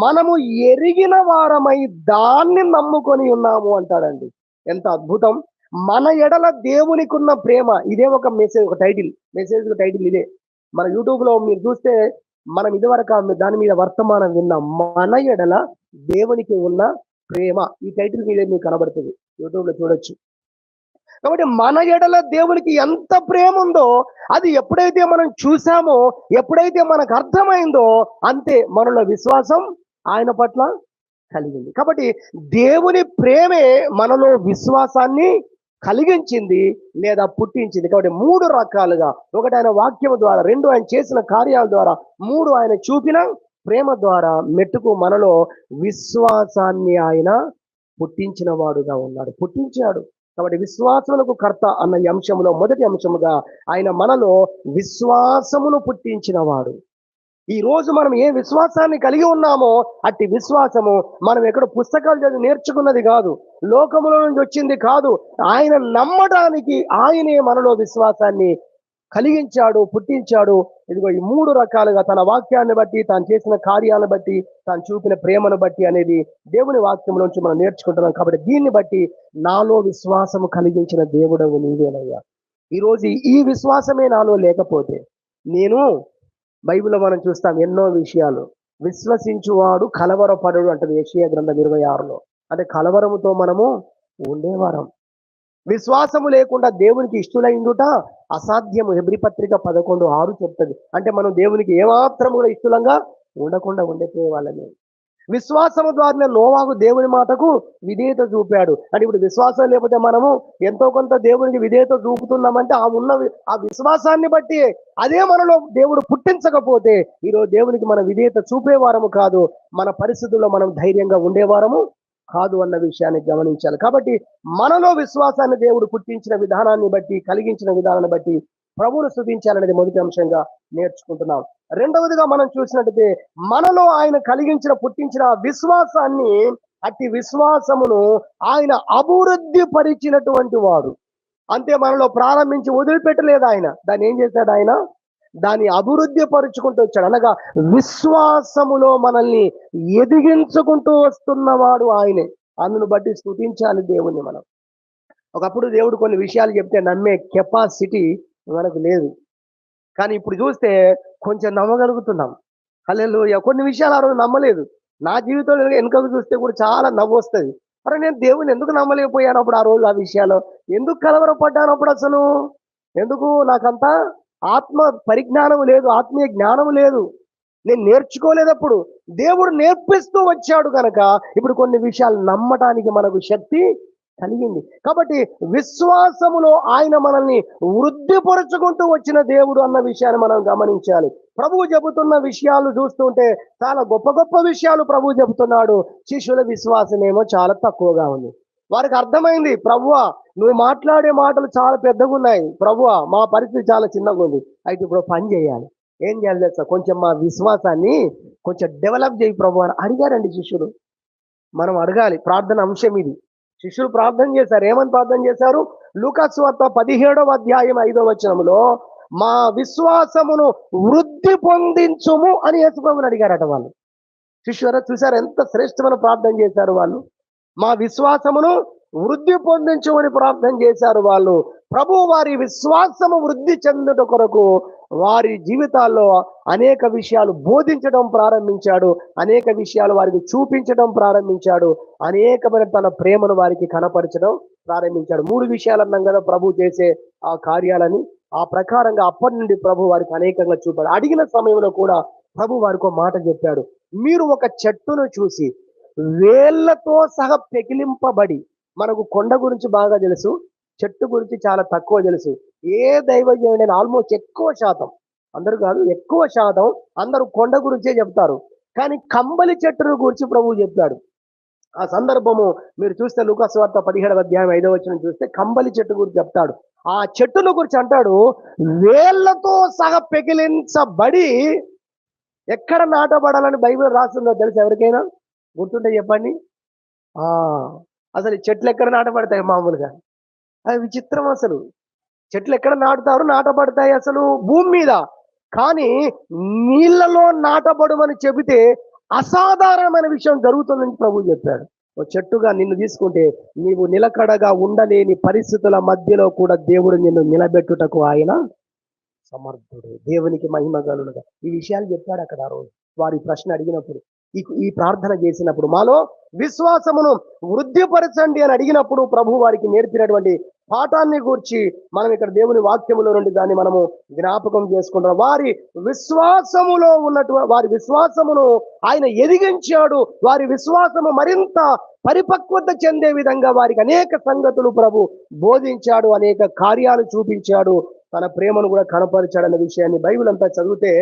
మనము ఎరిగిన వారమై దాన్ని నమ్ముకొని ఉన్నాము అంటాడండి. ఎంత అద్భుతం! మన ఎడల దేవునికి ఉన్న ప్రేమ, ఇదే ఒక మెసేజ్, ఒక మెసేజ్ టైటిల్ ఇదే. మన యూట్యూబ్ లో మీరు చూస్తే మనం ఇదివరకు దాని మీద వర్తమానం విన్నాం. మన ఎడల దేవునికి ఉన్న ప్రేమ, ఈ టైటిల్ మీద మీకు కనబడుతుంది, యూట్యూబ్ లో చూడొచ్చు. కాబట్టి మన ఎడల దేవునికి ఎంత ప్రేమ ఉందో అది ఎప్పుడైతే మనం చూసామో, ఎప్పుడైతే మనకు అర్థమైందో, అంతే మనలో విశ్వాసం ఆయన పట్ల కలిగింది. కాబట్టి దేవుని ప్రేమే మనలో విశ్వాసాన్ని కలిగించింది లేదా పుట్టించింది. కాబట్టి 3 రకాలుగా, ఒకటి ఆయన వాక్యం ద్వారా, 2 ఆయన చేసిన కార్యాల ద్వారా, 3 ఆయన చూపిన ప్రేమ ద్వారా మెట్టుకు మనలో విశ్వాసాన్ని ఆయన పుట్టించిన వాడుగా ఉన్నాడు, పుట్టించాడు. కాబట్టి విశ్వాసములకు కర్త అన్న ఈ అంశంలో మొదటి అంశముగా ఆయన మనలో విశ్వాసమును పుట్టించిన వాడు. ఈ రోజు మనం ఏ విశ్వాసాన్ని కలిగి ఉన్నామో అట్టి విశ్వాసము మనం ఎక్కడ పుస్తకాలు చదివి నేర్చుకున్నది కాదు, లోకములో నుంచి వచ్చింది కాదు. ఆయన నమ్మడానికి ఆయనే మనలో విశ్వాసాన్ని కలిగించాడు, పుట్టించాడు. ఇదిగో ఈ 3 రకాలుగా తన వాక్యాన్ని బట్టి, తాను చేసిన కార్యాలను బట్టి, తాను చూపిన ప్రేమను బట్టి అనేది దేవుని వాక్యం నుంచి మనం నేర్చుకుంటున్నాం. కాబట్టి దీన్ని బట్టి నాలో విశ్వాసము కలిగించిన దేవుడవు నీవేనయ్యా. ఈరోజు ఈ విశ్వాసమే నాలో లేకపోతే, నేను బైబిల్లో మనం చూస్తాం ఎన్నో విషయాలు, విశ్వసించువాడు కలవరపడడు అంటది యెషయా గ్రంథం 26లో. అంటే కలవరముతో మనము ఉండేవారం. విశ్వాసము లేకుండా దేవునికి ఇష్టలైందుట అసాధ్యము. హెబ్రీ పత్రిక 11:6 చెప్తుంది. అంటే మనం దేవునికి ఏమాత్రం కూడా ఇష్టలంగా ఉండకుండా ఉండిపోయే వాళ్ళమే. విశ్వాసము ద్వారా నోవాహు దేవుని మాటకు విధేయత చూపాడు. అంటే ఇప్పుడు విశ్వాసం లేకపోతే మనము ఎంతో కొంత దేవునికి విధేయత చూపుతున్నామంటే ఆ విశ్వాసాన్ని బట్టి, అదే మనలో దేవుడు పుట్టించకపోతే ఈరోజు దేవునికి మన విధేయత చూపేవారము కాదు, మన పరిస్థితుల్లో మనం ధైర్యంగా ఉండేవారము కాదు అన్న విషయాన్ని గమనించాలి. కాబట్టి మనలో విశ్వాసాన్ని దేవుడు పుట్టించిన విధానాన్ని బట్టి, కలిగించిన విధానాన్ని బట్టి ప్రభువును స్తుతించాలనేది మొదటి అంశంగా నేర్చుకుంటున్నాం. రెండవదిగా మనం చూసినట్టయితే మనలో ఆయన కలిగించిన, పుట్టించిన విశ్వాసాన్ని, అట్టి విశ్వాసమును ఆయన అభివృద్ధి పరిచినటువంటి వాడు. అంతే, మనలో ప్రారంభించి వదిలిపెట్టలేదు ఆయన. దాన్ని ఏం చేశాడు ఆయన? దాన్ని అభివృద్ధి పరుచుకుంటూ వచ్చాడు. అనగా విశ్వాసములో మనల్ని ఎదిగించుకుంటూ వస్తున్నవాడు ఆయనే. అందును బట్టి స్తుతించాలి దేవుణ్ణి మనం. ఒకప్పుడు దేవుడు కొన్ని విషయాలు చెప్తే నమ్మే కెపాసిటీ మనకు లేదు, కానీ ఇప్పుడు చూస్తే కొంచెం నమ్మగలుగుతున్నాం. హల్లెలూయా. కొన్ని విషయాలు ఆ రోజు నమ్మలేదు. నా జీవితంలో వెనుకకు చూస్తే కూడా చాలా నవ్వు వస్తుంది. అరే, నేను దేవుని ఎందుకు నమ్మలేకపోయాను అప్పుడు, ఆ రోజు ఆ విషయాలు ఎందుకు కలవరపడ్డాను అప్పుడు, అసలు ఎందుకు నాకంతా ఆత్మ పరిజ్ఞానం లేదు, ఆత్మీయ జ్ఞానం లేదు, నేను నేర్చుకోలేదప్పుడు. దేవుడు నేర్పిస్తూ వచ్చాడు కనుక ఇప్పుడు కొన్ని విషయాలు నమ్మటానికి మనకు శక్తి కలిగింది. కాబట్టి విశ్వాసములో ఆయన మనల్ని వృద్ధిపరుచుకుంటూ వచ్చిన దేవుడు అన్న విషయాన్ని మనం గమనించాలి. ప్రభువు చెబుతున్న విషయాలు చూస్తుంటే చాలా గొప్ప గొప్ప విషయాలు ప్రభువు చెబుతున్నాడు. శిష్యుల విశ్వాసమేమో చాలా తక్కువగా ఉంది. వారికి అర్థమైంది, ప్రభువా నువ్వు మాట్లాడే మాటలు చాలా పెద్దగా ఉన్నాయి, ప్రభువా మా పరిస్థితి చాలా చిన్నగా ఉంది, అయితే ఇప్పుడు పని చేయాలి. ఏం చేయాలి తెలుసా? కొంచెం మా విశ్వాసాన్ని కొంచెం డెవలప్ చేయి ప్రభు అని అడిగారండి శిష్యులు. మనం అడగాలి. ప్రార్థన అంశం ఇది. శిష్యులు ప్రార్థన చేశారు. ఏమని ప్రార్థన చేశారు? లూకా సువార్త 17వ అధ్యాయం 5వ వచనంలో మా విశ్వాసమును వృద్ధి పొందించుము అని యేసుప్రభుని అడిగారట వాళ్ళు. శిష్యులు చూశారు ఎంత శ్రేష్టమైన ప్రార్థన చేశారు వాళ్ళు. మా విశ్వాసమును వృద్ధి పొందించమని ప్రార్థన చేశారు వాళ్ళు. ప్రభు వారి విశ్వాసము వృద్ధి చెందుట కొరకు వారి జీవితాల్లో అనేక విషయాలు బోధించడం ప్రారంభించాడు, అనేక విషయాలు వారికి చూపించడం ప్రారంభించాడు, అనేకమైన తన ప్రేమను వారికి కనపరచడం ప్రారంభించాడు. 3 విషయాలు అన్నాం కదా ప్రభు చేసే ఆ కార్యాలని. ఆ ప్రకారంగా అప్పటి నుండి ప్రభు వారికి అనేకంగా చూపాడు. అడిగిన సమయంలో కూడా ప్రభు వారికి ఒక మాట చెప్పాడు. మీరు ఒక చెట్టును చూసి వేళ్లతో సహా పెకిలింపబడి, మనకు కొండ గురించి బాగా తెలుసు, చెట్టు గురించి చాలా తక్కువ తెలుసు. ఏ దైవజనుడైనా ఆల్మోస్ట్ ఎక్కువ శాతం, అందరూ కాదు, ఎక్కువ శాతం అందరూ కొండ గురించే చెప్తారు. కానీ కంబలి చెట్టును గురించి ప్రభువు చెప్పాడు. ఆ సందర్భము మీరు చూస్తే లూకాసు వార్త 17వ అధ్యాయం 5వ వచనం చూస్తే కంబలి చెట్టు గురించి చెప్తాడు. ఆ చెట్టును గురించి అంటాడు, వేళ్లతో సహా పెకిలించబడి ఎక్కడ నాటబడాలని బైబిల్ రాస్తుందో తెలుసు ఎవరికైనా? గుర్తుంటే చెప్పండి. ఆ అసలు ఈ చెట్లు ఎక్కడ నాటబడతాయి మామూలుగా? అది విచిత్రం అసలు. చెట్లు ఎక్కడ నాటుతారు? నాటబడతాయి అసలు భూమి మీద. కానీ నీళ్లలో నాటబడుమని చెబితే అసాధారణమైన విషయం జరుగుతుందని ప్రభువు చెప్పాడు. ఓ చెట్టుగా నిన్ను తీసుకుంటే నీవు నిలకడగా ఉండలేని పరిస్థితుల మధ్యలో కూడా దేవుడు నిన్ను నిలబెట్టుటకు ఆయన సమర్థుడు. దేవునికి మహిమ కలుగునుగా. ఈ విషయాలు చెప్పాడు అక్కడ ఆ రోజు వారి ప్రశ్న అడిగినప్పుడు, ఈ ప్రార్థన చేసినప్పుడు, మాలో విశ్వాసమును వృద్ధిపరచండి అని అడిగినప్పుడు ప్రభు వారికి నేర్పినటువంటి పాఠాన్ని గూర్చి మనం ఇక్కడ దేవుని వాక్యములో నుండి దాన్ని మనము జ్ఞాపకం చేసుకుంటాం. వారి విశ్వాసమును ఆయన ఎదిగించాడు. వారి విశ్వాసము మరింత పరిపక్వత చెందే విధంగా వారికి అనేక సంగతులు ప్రభు బోధించాడు, అనేక కార్యాలు చూపించాడు, తన ప్రేమను కూడా కనపరిచాడు అనే విషయాన్ని బైబిల్ అంతా చదివితే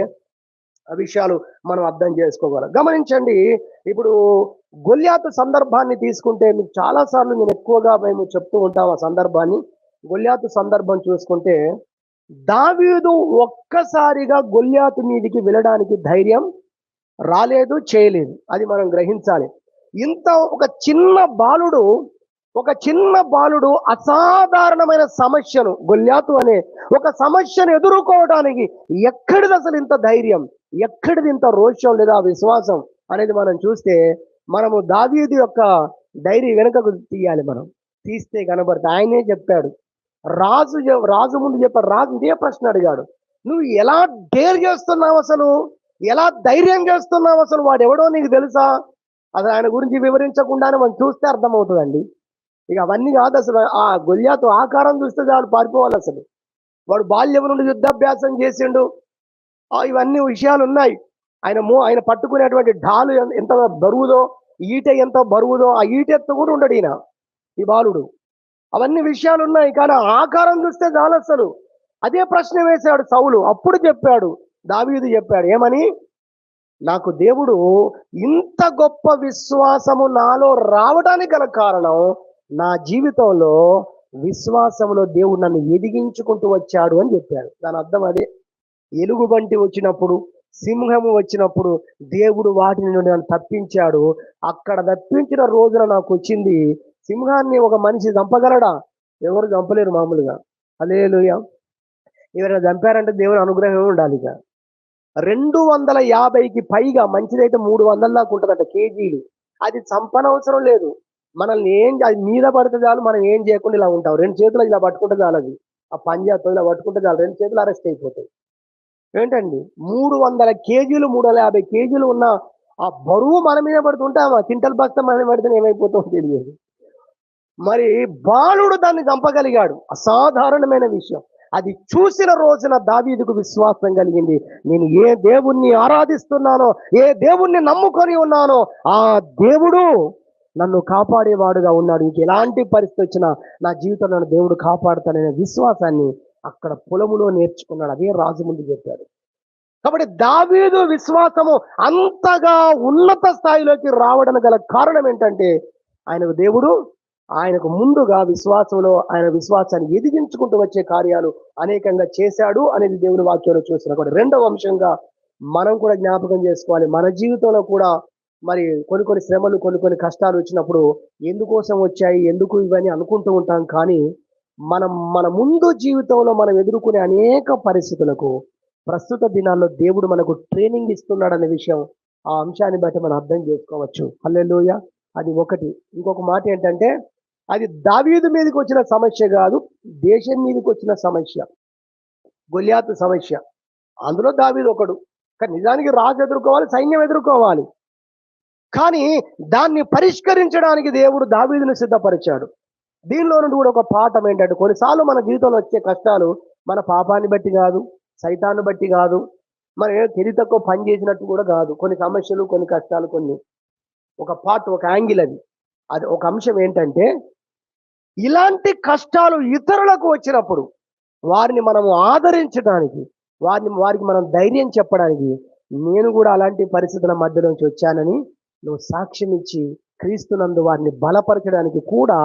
ఆ విషయాలు మనం అర్థం చేసుకోగలం. గమనించండి, ఇప్పుడు గొల్యాతు సందర్భాన్ని తీసుకుంటే మీకు చాలాసార్లు నేను ఎక్కువగా మేము చెప్తూ ఉంటాం ఆ సందర్భాన్ని. గొల్యాతు సందర్భం చూసుకుంటే దావీదు ఒక్కసారిగా గొల్యాతు మీదికి వెళ్ళడానికి ధైర్యం రాలేదు, చేయలేదు. అది మనం గ్రహించాలి. ఇంత ఒక చిన్న బాలుడు అసాధారణమైన సమస్యను, గొల్యాతు అనే ఒక సమస్యను ఎదుర్కోవడానికి ఎక్కడిది అసలు ఇంత ధైర్యం, ఎక్కడిది ఇంత రోషం లేదా విశ్వాసం అనేది మనం చూస్తే, మనము దావీదు యొక్క డైరీ వెనుకకు తీయాలి. మనం తీస్తే కనబడితే ఆయనే చెప్పాడు. రాజు ముందు చెప్పాడు. రాజు ఇదే ప్రశ్న అడిగాడు, నువ్వు ఎలా డేర్ చేస్తున్నావు, అసలు ఎలా ధైర్యం చేస్తున్నావు, అసలు వాడు ఎవడో నీకు తెలుసా? అసలు ఆయన గురించి వివరించకుండానే మనం చూస్తే అర్థమవుతుందండి. ఇక అవన్నీ కాదు, అసలు ఆ గొల్యాతు ఆకారం చూస్తే చాలు పారిపోవాలి. అసలు వాడు బాల్యం నుండి యుద్ధాభ్యాసం చేసిండు, ఇవన్నీ విషయాలు ఉన్నాయి. ఆయన పట్టుకునేటువంటి ఢాలు ఎంత బరువుదో, ఈట ఎంత బరువుదో, ఆ ఈటెత్తు కూడా ఉండడు ఈయన, ఈ బాలుడు. అవన్నీ విషయాలు ఉన్నాయి. కానీ ఆకారం చూస్తే చాలు. అసలు అదే ప్రశ్న వేశాడు సౌలు. అప్పుడు చెప్పాడు, దావీదు చెప్పాడు ఏమని, నాకు దేవుడు ఇంత గొప్ప విశ్వాసము నాలో రావడానికి గల కారణం, నా జీవితంలో విశ్వాసంలో దేవుడు నన్ను ఎదిగించుకుంటూ వచ్చాడు అని చెప్పాడు. దాని అర్థం అదే. ఎలుగుబంటి వచ్చినప్పుడు, సింహము వచ్చినప్పుడు దేవుడు వాటిని నుండి నన్ను తప్పించాడు. అక్కడ తప్పించిన రోజున నాకు వచ్చింది, సింహాన్ని ఒక మనిషి చంపగలడా? ఎవరు చంపలేరు మామూలుగా. హల్లెలూయా. ఎవరైనా చంపారంటే దేవుని అనుగ్రహం ఉండాలి. ఇక 250కి పైగా, మంచిదైతే 300 దాకా ఉంటుందట కేజీలు. అది చంపనవసరం లేదు. మనల్ని అది మీద పడితే చాలు, మనం ఏం చేయకుండా ఇలా ఉంటాం. 2 చేతులు ఇలా పట్టుకుంటే చాలు, అది ఆ పంజాతో ఇలా పట్టుకుంటే చాలు, 2 చేతులు అరెస్ట్ అయిపోతాయి. ఏంటండి 300 కేజీలు, 350 కేజీలు ఉన్న ఆ బరువు మన మీద పడుతుంటామా? కింటల్ బస్తా మన మీద పడితే ఏమైపోతుందో తెలియదు. మరి బాలుడు దాన్ని చంపగలిగాడు, అసాధారణమైన విషయం. అది చూసిన రోజున దావీదుకు విశ్వాసం కలిగింది. నేను ఏ దేవుణ్ణి ఆరాధిస్తున్నానో, ఏ దేవుణ్ణి నమ్ముకొని ఉన్నానో, ఆ దేవుడు నన్ను కాపాడేవాడుగా ఉన్నాడు. ఇంక ఎలాంటి పరిస్థితి వచ్చినా నా జీవితంలో దేవుడు కాపాడుతాననే విశ్వాసాన్ని అక్కడ పొలములో నేర్చుకున్నాడు. అదే రాజు ముందు చెప్పాడు. కాబట్టి దావీదు విశ్వాసము అంతగా ఉన్నత స్థాయిలోకి రావడం గల కారణం ఏంటంటే, ఆయనకు ముందుగా విశ్వాసంలో ఆయన విశ్వాసాన్ని ఎదిగించుకుంటూ వచ్చే కార్యాలు అనేకంగా చేశాడు అనేది దేవుని వాక్యంలో చూస్తున్నాం. కూడా రెండవ అంశంగా మనం కూడా జ్ఞాపకం చేసుకోవాలి. మన జీవితంలో కూడా మరి కొన్ని శ్రమలు, కొన్ని కష్టాలు వచ్చినప్పుడు ఎందుకోసం వచ్చాయి, ఎందుకు ఇవన్నీ అనుకుంటూ ఉంటాం. కానీ మన ముందు జీవితంలో మనం ఎదుర్కొనే అనేక పరిస్థితులకు ప్రస్తుత దినాల్లో దేవుడు మనకు ట్రైనింగ్ ఇస్తున్నాడు అనే విషయం, ఆ అంశాన్ని బట్టి మనం అర్థం చేసుకోవచ్చు. హల్లెలూయా. అది ఒకటి. ఇంకొక మాట ఏంటంటే, అది దావీదు మీదకి వచ్చిన సమస్య కాదు, దేశం మీదకి వచ్చిన సమస్య, గొల్యాతు సమస్య. అందులో దావీదు ఒకడు. కానీ నిజానికి రాజు ఎదుర్కోవాలి, సైన్యం ఎదుర్కోవాలి. కానీ దాన్ని పరిష్కరించడానికి దేవుడు దావీదును సిద్ధపరిచాడు. దీనిలో నుండి కూడా ఒక పాఠం ఏంటంటే, కొన్నిసార్లు మన జీవితంలో వచ్చే కష్టాలు మన పాపాన్ని బట్టి కాదు, సైతాన్ని బట్టి కాదు, మనం తెలివి తక్కువ పని చేసినట్టు కూడా కాదు. కొన్ని సమస్యలు, కొన్ని కష్టాలు, ఒక యాంగిల్, అది ఒక అంశం ఏంటంటే, ఇలాంటి కష్టాలు ఇతరులకు వచ్చినప్పుడు వారిని మనము ఆదరించడానికి, వారికి మనం ధైర్యం చెప్పడానికి, నేను కూడా అలాంటి పరిస్థితుల మధ్యలోంచి వచ్చానని నువ్వు సాక్ష్యం ఇచ్చి క్రీస్తునందు వారిని బలపరచడానికి కూడా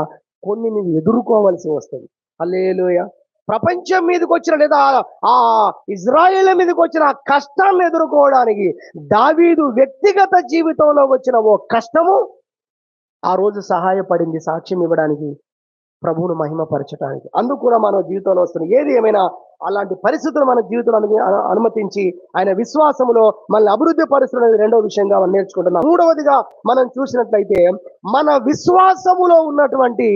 కొన్ని నువ్వు ఎదుర్కోవలసి వస్తుంది. హల్లెలూయా. ప్రపంచం మీదకి వచ్చిన లేదా ఆ ఇజ్రాయేల్ మీదకి వచ్చిన ఆ కష్టాలను ఎదుర్కోవడానికి దావీదు వ్యక్తిగత జీవితంలో వచ్చిన ఓ కష్టము ఆ రోజు సహాయపడింది సాక్ష్యం ఇవ్వడానికి, ప్రభువును మహిమపరచడానికి. అందుకు కూడా మన జీవితంలో వస్తుంది. ఏది ఏమైనా అలాంటి పరిస్థితులు మన జీవితంలో అనుమతించి ఆయన విశ్వాసములో మనల్ని అభివృద్ధి పరుస్తున్నది రెండవ విషయంగా మనం నేర్చుకుంటున్నాం. మూడవదిగా మనం చూసినట్లయితే మన విశ్వాసములో ఉన్నటువంటి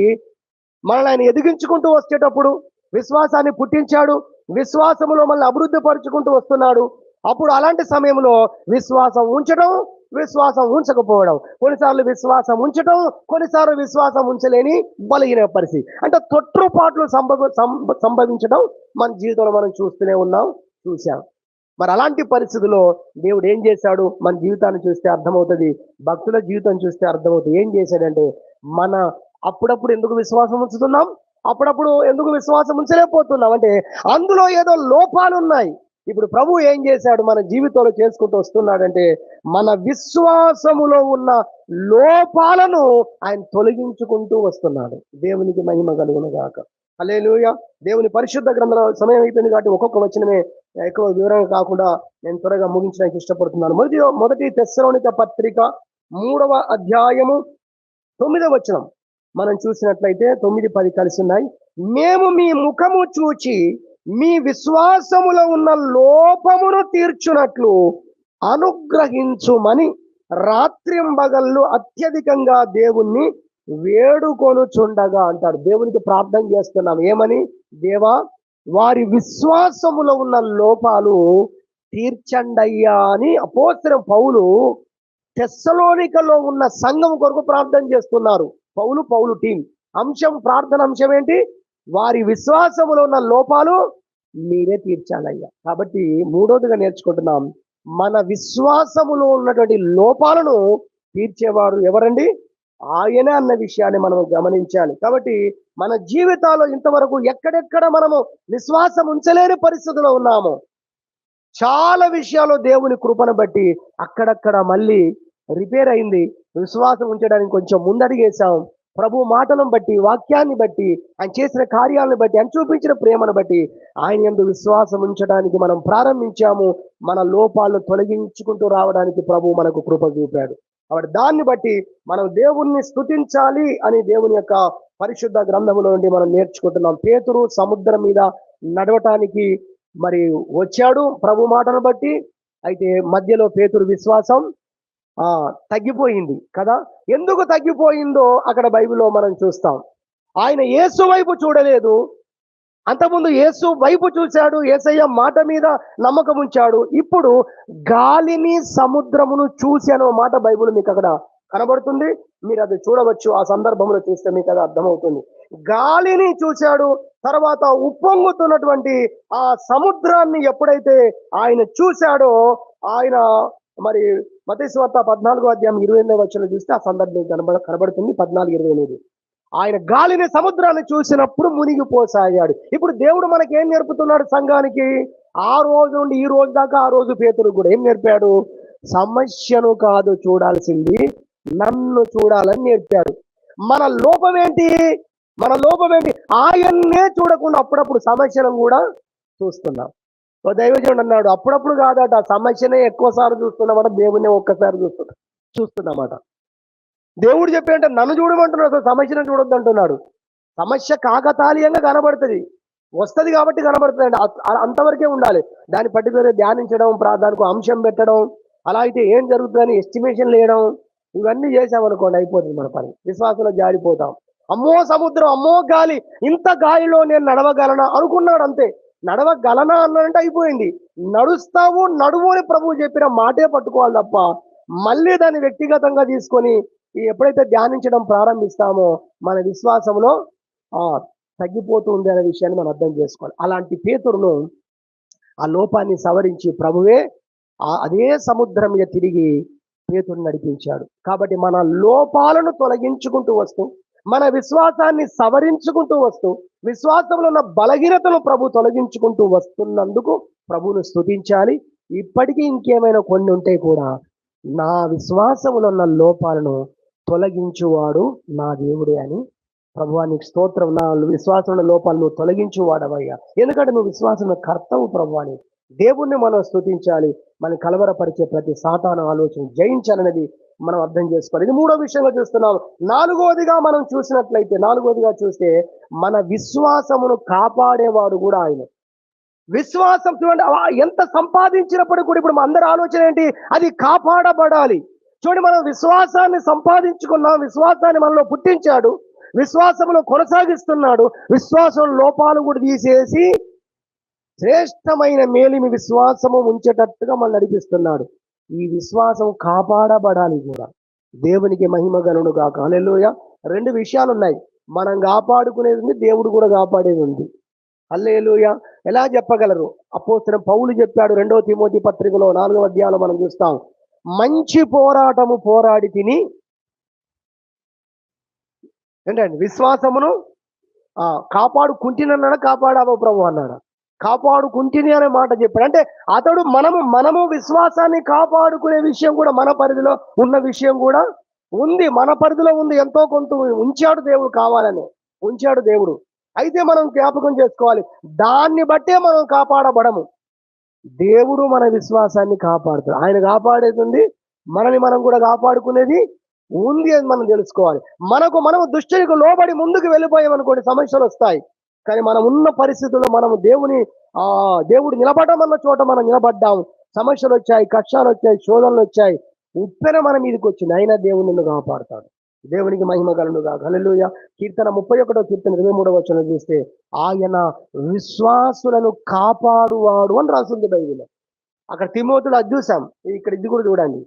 మనల్ని ఆయన ఎదిగించుకుంటూ వచ్చేటప్పుడు విశ్వాసాన్ని పుట్టించాడు, విశ్వాసములో మనల్ని అభివృద్ధి పరుచుకుంటూ వస్తున్నాడు. అప్పుడు అలాంటి సమయంలో విశ్వాసం ఉంచడం, విశ్వాసం ఉంచకపోవడం, కొన్నిసార్లు విశ్వాసం ఉంచడం, కొన్నిసార్లు విశ్వాసం ఉంచలేని బలహీన పరిస్థితి, అంటే తొట్టుపాట్లు సంభవించడం మన జీవితంలో మనం చూస్తూనే చూసాం. మరి అలాంటి పరిస్థితుల్లో దేవుడు ఏం చేశాడు? మన జీవితాన్ని చూస్తే అర్థమవుతుంది, భక్తుల జీవితం చూస్తే అర్థమవుతుంది. ఏం చేశాడంటే మన అప్పుడప్పుడు ఎందుకు విశ్వాసం ఉంచుతున్నాం, అప్పుడప్పుడు ఎందుకు విశ్వాసం ఉంచలేకపోతున్నాం అంటే అందులో ఏదో లోపాలు ఉన్నాయి. ఇప్పుడు ప్రభు ఏం చేశాడు మన జీవితంలో చేసుకుంటూ వస్తున్నాడంటే మన విశ్వాసములో ఉన్న లోపాలను ఆయన తొలగించుకుంటూ వస్తున్నాడు. దేవునికి మహిమ కలుగును గాక. హల్లెలూయా. దేవుని పరిశుద్ధ గ్రంథంలో సమయం అయిపోయింది కాబట్టి ఒక్కొక్క వచనమే ఎక్కువ వివరంగా కాకుండా నేను త్వరగా ముగించడానికి ఇష్టపడుతున్నాను. మొదటి తెస్సలోనిక పత్రిక 3వ అధ్యాయము 9వ వచనం మనం చూసినట్లయితే 9-10 కలిసి ఉన్నాయి. మేము మీ ముఖము చూచి మీ విశ్వాసములో ఉన్న లోపమును తీర్చునట్లు అనుగ్రహించుమని రాత్రింబగళ్ళు అత్యధికంగా దేవుణ్ణి వేడుకొనుచుండగా అంటారు. దేవునికి ప్రార్థన చేస్తున్నాం. ఏమని? దేవా, వారి విశ్వాసములో ఉన్న లోపాలు తీర్చండయ్యా అని అపోస్తలుడైన పౌలు తెస్సలోనికలో ఉన్న సంఘం కొరకు ప్రార్థన చేస్తున్నారు. పౌలు టీం అంశం, ప్రార్థన అంశం ఏంటి? వారి విశ్వాసములో ఉన్న లోపాలు మీరే తీర్చాలయ్యా. కాబట్టి మూడోదిగా నేర్చుకుంటున్నాం, మన విశ్వాసములో ఉన్నటువంటి లోపాలను తీర్చేవారు ఎవరండి? ఆయనే అన్న విషయాన్ని మనం గమనించాలి. కాబట్టి మన జీవితాల్లో ఇంతవరకు ఎక్కడెక్కడ మనము విశ్వాసం ఉంచలేని పరిస్థితిలో ఉన్నామో, చాలా విషయాల్లో దేవుని కృపను బట్టి అక్కడక్కడ మళ్ళీ రిపేర్ అయింది. విశ్వాసం ఉంచడానికి కొంచెం ముందడిగేశాం. ప్రభు మాటలను బట్టి, వాక్యాన్ని బట్టి, ఆయన చేసిన కార్యాలను బట్టి, ఆయన చూపించిన ప్రేమను బట్టి ఆయన యందు విశ్వాసం ఉంచడానికి మనం ప్రారంభించాము. మన లోపాలను తొలగించుకుంటూ రావడానికి ప్రభు మనకు కృప చూపాడు. కాబట్టి దాన్ని బట్టి మనం దేవుణ్ణి స్తుతించాలి అని దేవుని యొక్క పరిశుద్ధ గ్రంథములో నుండి మనం నేర్చుకుంటున్నాం. పేతురు సముద్రం మీద నడవటానికి మరి వచ్చాడు ప్రభు మాటను బట్టి. అయితే మధ్యలో పేతురు విశ్వాసం తగ్గిపోయింది కదా. ఎందుకు తగ్గిపోయిందో అక్కడ బైబిల్లో మనం చూస్తాం. ఆయన యేసు వైపు చూడలేదు, అంతకుముందు యేసు వైపు చూశాడు, యేసయ్య మాట మీద నమ్మకం ఉంచాడు. ఇప్పుడు గాలిని సముద్రమును చూసి అనే మాట బైబిల్ మీకు అక్కడ కనబడుతుంది. మీరు అది చూడవచ్చు. ఆ సందర్భంలో చూస్తే మీకు అది అర్థమవుతుంది. గాలిని చూశాడు, తర్వాత ఉప్పొంగుతున్నటువంటి ఆ సముద్రాన్ని ఎప్పుడైతే ఆయన చూశాడో, ఆయన మరి మత్తయి సువార్త 14వ అధ్యాయం 28వ వచనం చూస్తే ఆ సందర్భం కనబడుతుంది. 14:28. ఆయన గాలిని సముద్రాన్ని చూసినప్పుడు మునిగిపోసాగాడు. ఇప్పుడు దేవుడు మనకి ఏం నేర్పుతున్నాడు సంఘానికి? ఆ రోజు నుండి ఈ రోజు దాకా, ఆ రోజు పేతురు కూడా ఏం నేర్పాడు? సమస్యను కాదు చూడాల్సింది, నన్ను చూడాలని నేర్పాడు. మన లోపం ఏంటి? ఆయన్నే చూడకుండా అప్పుడప్పుడు సమస్యను కూడా చూస్తున్నాం. ఓ దైవజనుడు అన్నాడు, అప్పుడప్పుడు కాదట, సమస్యనే ఎక్కువసార్లు చూస్తున్నామట, దేవుణ్ణి ఒక్కసారి చూస్తున్నామట. దేవుడు చెప్పేంటే నన్ను చూడమంటున్నాడు, సమస్యను చూడొద్దు అంటున్నాడు. సమస్య కాకతాళీయంగా కనబడుతుంది, వస్తుంది కాబట్టి కనబడుతుంది అండి, అంతవరకే ఉండాలి. దాన్ని పర్టికులర్గా ధ్యానించడం, దానికి అంశం పెట్టడం, అలా అయితే ఏం జరుగుతుందని ఎస్టిమేషన్ వేయడం, ఇవన్నీ చేసామనుకోండి అయిపోతుంది మన పని, విశ్వాసంలో జారిపోతాం. అమ్మో సముద్రం, అమ్మో గాలి, ఇంత గాలిలో నేను నడవగలనా అనుకున్నాడు. అంతే, నడవగలనా అన్నంటే అయిపోయింది. నడుస్తావు, నడువు అని ప్రభువు చెప్పిన మాటే పట్టుకోవాలి తప్ప మళ్ళీ దాన్ని వ్యక్తిగతంగా తీసుకొని ఎప్పుడైతే ధ్యానించడం ప్రారంభిస్తామో మన విశ్వాసంలో తగ్గిపోతుంది అనే విషయాన్ని మనం అర్థం చేసుకోవాలి. అలాంటి పేతురును ఆ లోపాన్ని సవరించి ప్రభువే అదే సముద్రం మీద తిరిగి పేతురుని నడిపించాడు. కాబట్టి మన లోపాలను తొలగించుకుంటూ వస్తూ మన విశ్వాసాన్ని సవరించుకుంటూ వస్తూ విశ్వాసంలో ఉన్న బలహీనతను ప్రభు తొలగించుకుంటూ వస్తున్నందుకు ప్రభువును స్తుతించాలి. ఇప్పటికీ ఇంకేమైనా కొన్ని ఉంటే కూడా నా విశ్వాసములో ఉన్న లోపాలను తొలగించువాడు నా దేవుడే అని ప్రభువానికి స్తోత్రం. నా విశ్వాసంలో లోపాలను తొలగించువాడవయ్యా, ఎందుకంటే నువ్వు విశ్వాసంలో కర్తవు ప్రభువాని. దేవుణ్ణి మనం స్తుతించాలి. మనం కలవరపరిచే ప్రతి సాతాను ఆలోచన జయించాలనేది మనం అర్థం చేసుకోవాలి. ఇది మూడో విషయంగా చూస్తున్నాం. నాలుగోదిగా మనం చూస్తే మన విశ్వాసమును కాపాడేవాడు కూడా ఆయన. విశ్వాసం చూడండి, ఎంత సంపాదించినప్పుడు కూడా ఇప్పుడు మన అందరి ఆలోచన ఏంటి? అది కాపాడబడాలి. చూడండి, మనం విశ్వాసాన్ని సంపాదించుకున్నాం, విశ్వాసాన్ని మనలో పుట్టించాడు, విశ్వాసంలో కొనసాగిస్తున్నాడు, విశ్వాసం లోపాలు కూడా తీసేసి శ్రేష్టమైన మేలిమి విశ్వాసము ఉంచేటట్టుగా మనం నడిపిస్తున్నాడు. ఈ విశ్వాసం కాపాడబడాలి కూడా. దేవునికి మహిమ గలును గాక. హల్లెలూయా. రెండు విషయాలు ఉన్నాయి, మనం కాపాడుకునేది ఉంది, దేవుడు కూడా కాపాడేది ఉంది. హల్లెలూయా. ఎలా చెప్పగలరు? అపోస్తలుడైన పౌలు చెప్పాడు 2వ తిమోతి పత్రికలో 4వ అధ్యాయంలో మనం చూస్తాం, మంచి పోరాటము పోరాడి తిని ఏంటండి విశ్వాసమును కాపాడుకుంటున్నాడా, కాపాడావో ప్రభు అన్నాడు. కాపాడుకుంటుని అనే మాట చెప్పాడు. అంటే అతడు మనము విశ్వాసాన్ని కాపాడుకునే విషయం కూడా మన పరిధిలో ఉన్న విషయం కూడా ఉంది, మన పరిధిలో ఉంది. ఎంతో కొంత ఉంచాడు దేవుడు, కావాలని ఉంచాడు దేవుడు. అయితే మనం జ్ఞాపకం చేసుకోవాలి, దాన్ని బట్టే మనం కాపాడబడము. దేవుడు మన విశ్వాసాన్ని కాపాడుతాడు. ఆయన కాపాడేది ఉంది, మనని మనం కూడా కాపాడుకునేది ఉంది అని మనం తెలుసుకోవాలి. మనము దుష్టునికి లోబడి ముందుకు వెళ్ళిపోయామనుకోండి, సమస్యలు వస్తాయి. కానీ మనం ఉన్న పరిస్థితుల్లో మనము దేవుడు నిలబడమన్న చోట మనం నిలబడ్డాము. సమస్యలు వచ్చాయి, కష్టాలు వచ్చాయి, శోధనలు వచ్చాయి, ఉప్పెన మన మీదకి వచ్చింది, అయినా దేవుడు నిన్ను కాపాడుతాడు. దేవునికి మహిమ కలుగునుగా. హల్లెలూయా. కీర్తన 31వ కీర్తన 23వ వచనం చూస్తే, ఆయన విశ్వాసులను కాపాడువాడు అని రాస్తుంది బైబిల్లో. అక్కడ తిమోతిలో అది చూసాం, ఇక్కడ ఇది కూడా చూడండి,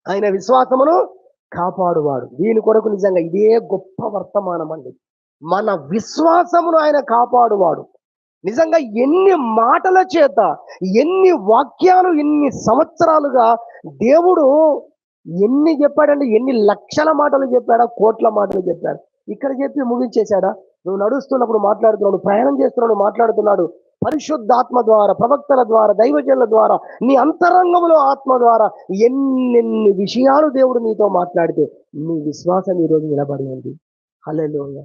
ఆయన విశ్వాసమును కాపాడువాడు. దీని కొరకు నిజంగా ఇదే గొప్ప వర్తమానం అండి. మన విశ్వాసమును ఆయన కాపాడువాడు. నిజంగా ఎన్ని మాటల చేత, ఎన్ని వాక్యాలు, ఎన్ని సంవత్సరాలుగా దేవుడు ఎన్ని చెప్పాడండి? ఎన్ని లక్షల మాటలు చెప్పాడా, కోట్ల మాటలు చెప్పాడు. ఇక్కడ చెప్పి ముగించేశాడా? నువ్వు నడుస్తున్నప్పుడు మాట్లాడుతున్నాడు, ప్రయాణం చేస్తున్నాడు మాట్లాడుతున్నాడు, పరిశుద్ధాత్మ ద్వారా, ప్రవక్తల ద్వారా, దైవజనుల ద్వారా, నీ అంతరంగంలో ఆత్మ ద్వారా ఎన్నెన్ని విషయాలు దేవుడు నీతో మాట్లాడితే నీ విశ్వాసం ఈరోజు నిలబడి ఉంది. హల్లెలూయా.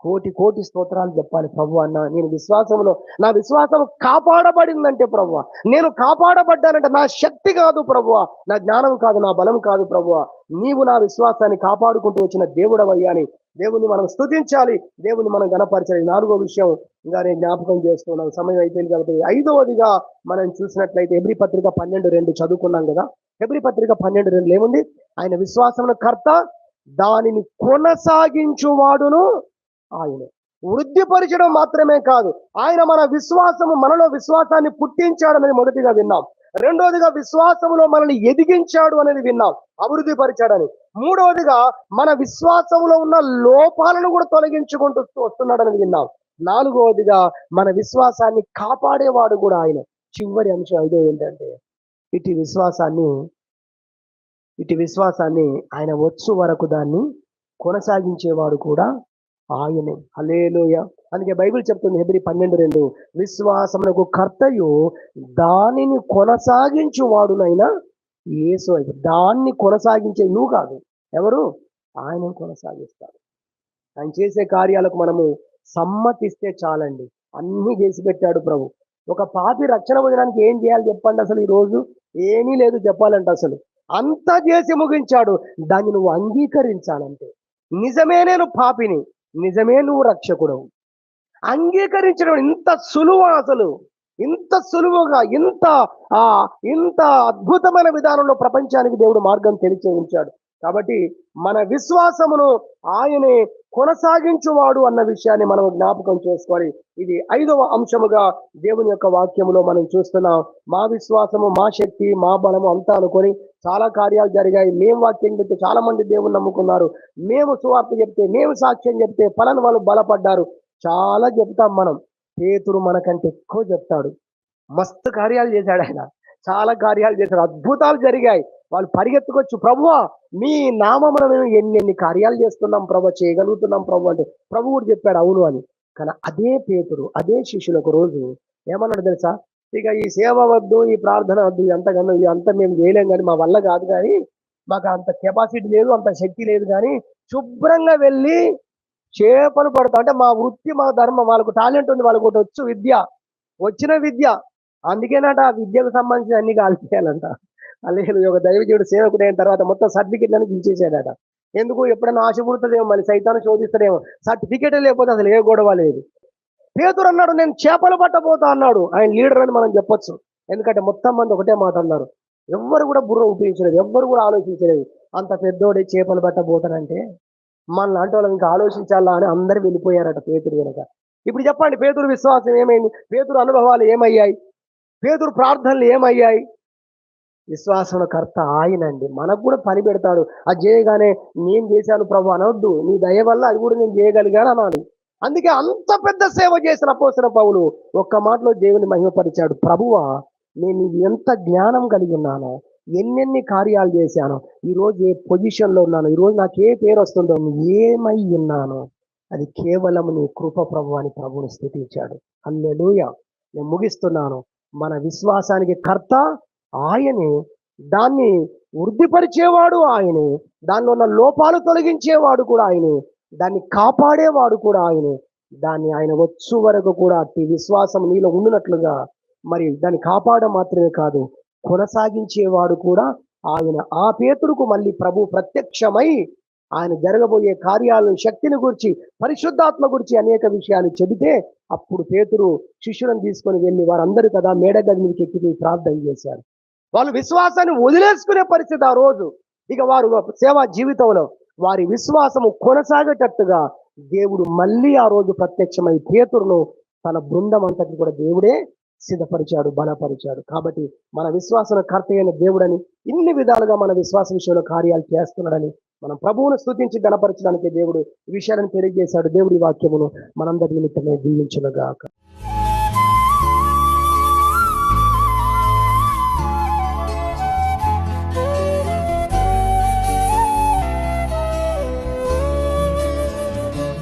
కోటి స్తోత్రాలు చెప్పాలి. ప్రభు అన్న, నేను విశ్వాసంలో, నా విశ్వాసం కాపాడబడిందంటే ప్రభువ, నేను కాపాడబడ్డానంటే నా శక్తి కాదు ప్రభువ, నా జ్ఞానం కాదు, నా బలం కాదు ప్రభువ, నీవు నా విశ్వాసాన్ని కాపాడుకుంటూ వచ్చిన దేవుడవయ్యా అని దేవుని మనం స్తుతించాలి, దేవుని మనం గణపరచాలి. 4వ విషయం ఇంకా నేను జ్ఞాపకం చేస్తున్నాం, సమయం అయిపోయింది కాబట్టి 5వదిగా మనం చూసినట్లయితే హెబ్రీ పత్రిక 12:2 చదువుకున్నాం కదా. హెబ్రీ పత్రిక 12:2 ఏముంది? ఆయన విశ్వాసమును కర్త, దానిని కొనసాగించువాడును ఆయన. వృద్ధిపరచడం మాత్రమే కాదు, ఆయన మనలో విశ్వాసాన్ని పుట్టించాడని మొదటిగా విన్నాం. రెండోదిగా విశ్వాసములో మనల్ని ఎదిగించాడు అనేది విన్నాం, అభివృద్ధి పరిచాడని. మూడవదిగా మన విశ్వాసములో ఉన్న లోపాలను కూడా తొలగించుకుంటూ వస్తున్నాడు అనేది విన్నాం. 4వదిగా మన విశ్వాసాన్ని కాపాడేవాడు కూడా ఆయన. చివరి అంశం 5 ఏంటంటే, ఇటు విశ్వాసాన్ని ఆయన వచ్చు వరకు దాన్ని కొనసాగించేవాడు కూడా ఆయనే. హల్లెలూయా. అందుకే బైబిల్ చెప్తుంది హెబ్రీ 12:2, విశ్వాసమునకు కర్తయు దానిని కొనసాగించువాడునైనా యేసు. అయితే దాన్ని కొనసాగించే నువ్వు కాదు, ఎవరు? ఆయన కొనసాగిస్తాడు. ఆయన చేసే కార్యాలకు మనము సమ్మతిస్తే చాలండి. అన్ని చేసి పెట్టాడు ప్రభు. ఒక పాపి రక్షణ పొందడానికి ఏం చేయాలి చెప్పండి? అసలు ఈ రోజు ఏమీ లేదు చెప్పాలంటే. అసలు అంతా చేసి ముగించాడు, దాన్ని నువ్వు అంగీకరించాలంటే. నిజమే నేను పాపిని, నిజమే నువ్వు రక్షకుడవు, అంగీకరించడం ఇంత సులువు. అసలు ఇంత సులువుగా, ఇంత అద్భుతమైన విధానంలో ప్రపంచానికి దేవుడు మార్గం తెలిసి ఉంచాడు. కాబట్టి మన విశ్వాసమును ఆయనే కొనసాగించువాడు అన్న విషయాన్ని మనం జ్ఞాపకం చేసుకోవాలి. ఇది 5వ అంశముగా దేవుని యొక్క వాక్యములో మనం చూస్తున్నాం. మా విశ్వాసము, మా శక్తి, మా బలము అంతా అనుకొని చాలా కార్యాలు జరిగాయి. మేము వాక్యం చెప్తే చాలా మంది దేవుని నమ్ముకున్నారు, మేము సువార్త చెప్తే, మేము సాక్ష్యం చెప్తే పలానా వాళ్ళు బలపడ్డారు. చాలా చెప్తాం మనం. పేతురు మనకంటే ఎక్కువ చెప్తాడు. మస్తు కార్యాలు చేశాడు ఆయన, చాలా కార్యాలు చేశాడు, అద్భుతాలు జరిగాయి. వాళ్ళు పరిగెత్తుకొచ్చు, ప్రభువా మీ నామమున మేము ఎన్ని కార్యాలు చేస్తున్నాం ప్రభు, చేయగలుగుతున్నాం ప్రభు అంటే ప్రభు కూడా చెప్పాడు అవును అని. కానీ అదే పేతురు, అదే శిష్యులు ఒక రోజు ఏమన్నాడు తెలుసా? ఇక ఈ సేవ వద్దు, ఈ ప్రార్థన వద్దు, ఎంతగానో అంత మేము చేయలేం కానీ, మా వల్ల కాదు కానీ, మాకు అంత కెపాసిటీ లేదు, అంత శక్తి లేదు కానీ శుభ్రంగా వెళ్ళి చేపలు పడతాం. అంటే మా వృత్తి, మా ధర్మం, వాళ్ళకు టాలెంట్ ఉంది, వాళ్ళకు ఒకటి వచ్చు విద్య, వచ్చిన విద్య. అందుకేనట ఆ విద్యకు సంబంధించిన అన్ని కాల్చేయాలంట. అలాగే ఒక దైవజీవుడు సేవకుడు అయిన తర్వాత మొత్తం సర్టిఫికెట్లను పిలిచేసాడట. ఎందుకు? ఎప్పుడైనా ఆశ పుడుతుందేమో, మళ్ళీ సైతాన్ని శోధిస్తాడేమో. సర్టిఫికెట్ లేకపోతే అసలు ఏ గొడవ లేదు. పేతురు అన్నాడు నేను చేపలు పట్టబోతా అన్నాడు. ఆయన లీడర్ అని మనం చెప్పొచ్చు. ఎందుకంటే మొత్తం మంది ఒకటే మాట అన్నారు. ఎవ్వరు కూడా బుర్ర ఉపయోగించలేదు, ఎవ్వరు కూడా ఆలోచించలేదు. అంత పెద్దోడే చేపలు పట్టబోతానంటే మన లాంటి వాళ్ళని ఇంకా ఆలోచించాలా అని అందరూ వెళ్ళిపోయారట పేతురు వెనక. ఇప్పుడు చెప్పండి, పేతురు విశ్వాసం ఏమైంది? పేతురు అనుభవాలు ఏమయ్యాయి? పేతురు ప్రార్థనలు ఏమయ్యాయి? విశ్వాసంలో కర్త ఆయనండి. మనకు కూడా పని పెడతాడు. అది చేయగానే నేను చేశాను ప్రభు అనవద్దు, నీ దయ వల్ల అది కూడా నేను చేయగలిగాను అనాలి. అందుకే అంత పెద్ద సేవ చేసిన అపోస్తలుడైన పౌలు ఒక్క మాటలో దేవుని మహిమపరిచాడు. ప్రభువా నేను ఎంత జ్ఞానం కలిగి ఉన్నానో, ఎన్నెన్ని కార్యాలు చేశాను, ఈరోజు ఏ పొజిషన్లో ఉన్నాను, ఈరోజు నాకు ఏ పేరు వస్తుందో, ఏమై ఉన్నాను, అది కేవలం నీ కృప ప్రభు అని ప్రభువుని స్తుతించాడు. హల్లెలూయా. నేను ముగిస్తున్నాను. మన విశ్వాసానికి కర్త ఆయనే, దాన్ని వృద్ధిపరిచేవాడు ఆయనే, దానిలో ఉన్న లోపాలు తొలగించేవాడు కూడా ఆయనే, దాన్ని కాపాడేవాడు కూడా ఆయనే. దాన్ని ఆయన వచ్చు వరకు కూడా అట్టి విశ్వాసం నీలో ఉండినట్లుగా మరి దాన్ని కాపాడడం మాత్రమే కాదు, కొనసాగించేవాడు కూడా ఆయన. ఆ పేతురుకు మళ్ళీ ప్రభు ప్రత్యక్షమై ఆయన జరగబోయే కార్యాలను, శక్తిని గురించి, పరిశుద్ధాత్మ గురించి అనేక విషయాలు చెబితే అప్పుడు పేతురు శిష్యులను తీసుకొని వెళ్ళి వారందరూ కదా మేడగది మీదకి ఎక్కి ప్రార్థన చేశారు. వాళ్ళు విశ్వాసాన్ని వదిలేసుకునే పరిస్థితి ఆ రోజు. ఇక వారు సేవా జీవితంలో వారి విశ్వాసము కొనసాగేటట్టుగా దేవుడు మళ్ళీ ఆ రోజు ప్రత్యక్షమై పేతురును తన బృందం అంతటి కూడా దేవుడే సిద్ధపరిచాడు, బలపరిచాడు. కాబట్టి మన విశ్వాసన కర్త అయిన దేవుడని, ఇన్ని విధాలుగా మన విశ్వాస విషయంలో కార్యాలు చేస్తున్నాడని మనం ప్రభువును స్తుతించి గణపరచడానికి దేవుడు ఈ విషయాలను తెలియజేశాడు. దేవుడి వాక్యమును మనందరి నిమిత్తమే దీవించునుగాక.